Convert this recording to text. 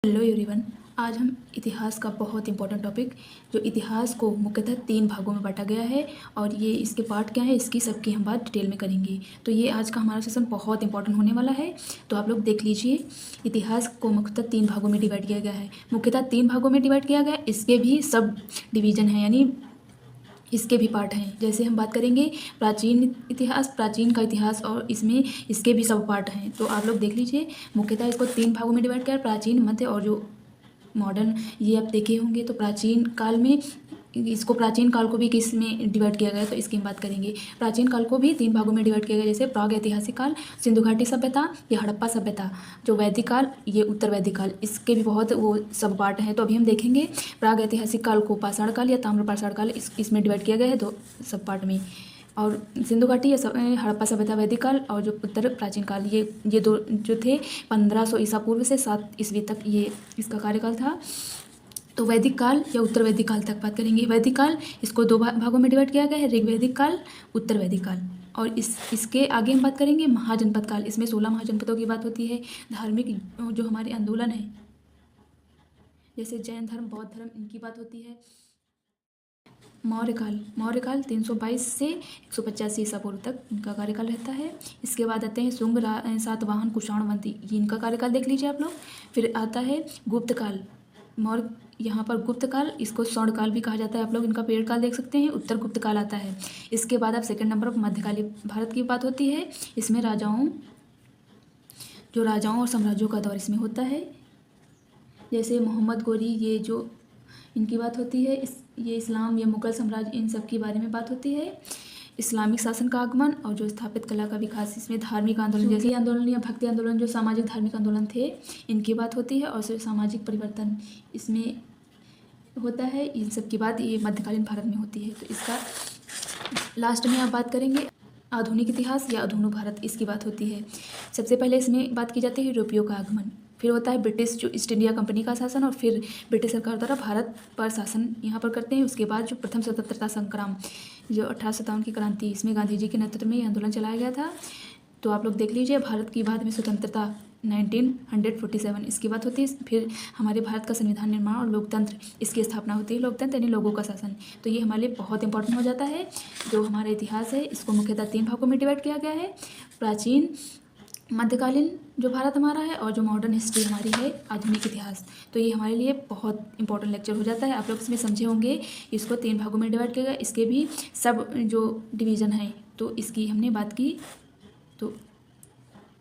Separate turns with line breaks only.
Hello everyone. आज हम इतिहास का बहुत इंपॉर्टेंट टॉपिक जो इतिहास को मुख्यतः 3 भागों में बांटा गया है और ये इसके पार्ट क्या है इसकी सबकी हम बात डिटेल में करेंगे। तो ये आज का हमारा सेशन बहुत इंपॉर्टेंट होने वाला है, तो आप लोग देख लीजिए। इतिहास को मुख्यतः 3 भागों में डिवाइड किया गया है, मुख्यतः 3 भागों में डिवाइड किया गया है। इसके भी सब डिवीज़न है, यानी इसके भी पार्ट हैं। जैसे हम बात करेंगे प्राचीन इतिहास, प्राचीन का इतिहास, और इसमें इसके भी सब पार्ट हैं। तो आप लोग देख लीजिए, मुख्यतः इसको 3 भागों में डिवाइड किया है, प्राचीन, मध्य और जो मॉडर्न। ये आप देखे होंगे। तो प्राचीन काल में इसको प्राचीन काल को भी किस में डिवाइड किया गया है, तो इसकी हम बात करेंगे। प्राचीन काल को भी 3 भागों में डिवाइड किया गया, जैसे प्राग ऐतिहासिक काल, सिंधु घाटी सभ्यता, या हड़प्पा सभ्यता। जो वैदिक काल, ये उत्तर वैदिक काल, इसके भी बहुत वो सब पार्ट हैं। तो अभी हम देखेंगे प्राग ऐतिहासिक काल को पाषाण काल या ताम्र पाषाण काल इसमें डिवाइड किया गया है 2 सब पार्ट में। और सिंधु घाटी या हड़प्पा सभ्यता वैदिक काल, और जो उत्तर प्राचीन काल, ये 2 जो थे 1500 ईसा पूर्व से 7 ईस्वी तक ये इसका कार्यकाल था। तो वैदिक काल या उत्तर वैदिक काल तक बात करेंगे। वैदिक काल इसको 2 भागों में डिवाइड किया गया है, ऋग्वैदिक काल, उत्तर वैदिक काल। और इसके आगे हम बात करेंगे महाजनपद काल। इसमें 16 महाजनपदों की बात होती है। धार्मिक जो हमारे आंदोलन है, जैसे जैन धर्म, बौद्ध धर्म, इनकी बात होती है। मौर्य काल 322 से 185 ईसा पूर्व तक इनका कार्यकाल रहता है। इसके बाद आते हैं शुंग, सातवाहन, कुषाणवंती, ये इनका कार्यकाल देख लीजिए आप लोग। फिर आता है गुप्त काल। मौर्य, यहाँ पर गुप्त काल, इसको स्वर्ण काल भी कहा जाता है। आप लोग इनका पीरियड काल देख सकते हैं। उत्तर गुप्त काल आता है। इसके बाद अब सेकंड नंबर पर मध्यकालीन भारत की बात होती है। इसमें राजाओं और साम्राज्यों का दौर इसमें होता है, जैसे मोहम्मद गोरी, ये जो इनकी बात होती है। ये इस्लाम या मुगल साम्राज्य, इन सब के बारे में बात होती है। इस्लामिक शासन का आगमन और जो स्थापित कला का विकास, इसमें धार्मिक आंदोलन जैसे आंदोलन या भक्ति आंदोलन, जो सामाजिक धार्मिक आंदोलन थे, इनकी बात होती है। और सामाजिक परिवर्तन इसमें होता है। इन सब की बात ये मध्यकालीन भारत में होती है। तो इसका लास्ट में आप बात करेंगे आधुनिक इतिहास या अधूनु भारत, इसकी बात होती है। सबसे पहले इसमें बात की जाती है यूरोपियों का आगमन, फिर होता है ब्रिटिश जो ईस्ट इंडिया कंपनी का शासन, और फिर ब्रिटिश सरकार द्वारा भारत पर शासन यहाँ पर करते हैं। उसके बाद जो प्रथम स्वतंत्रता संग्राम, जो 1857 की क्रांति, इसमें गांधी जी के नेतृत्व में ये आंदोलन चलाया गया था। तो आप लोग देख लीजिए, भारत की बाद में स्वतंत्रता 1947, इसकी बात होती है। फिर हमारे भारत का संविधान निर्माण और लोकतंत्र, इसकी स्थापना होती है। लोकतंत्र यानी लोगों का शासन। तो ये हमारे लिए बहुत इंपॉर्टेंट हो जाता है। जो हमारा इतिहास है, इसको मुख्यतः 3 भागों में डिवाइड किया गया है, प्राचीन, मध्यकालीन जो भारत हमारा है, और जो मॉडर्न हिस्ट्री हमारी है, आधुनिक इतिहास। तो ये हमारे लिए बहुत इंपॉर्टेंट लेक्चर हो जाता है। आप लोग इसमें समझे होंगे। इसको 3 भागों में डिवाइड किया गया। इसके भी सब जो डिवीज़न है, तो इसकी हमने बात की। तो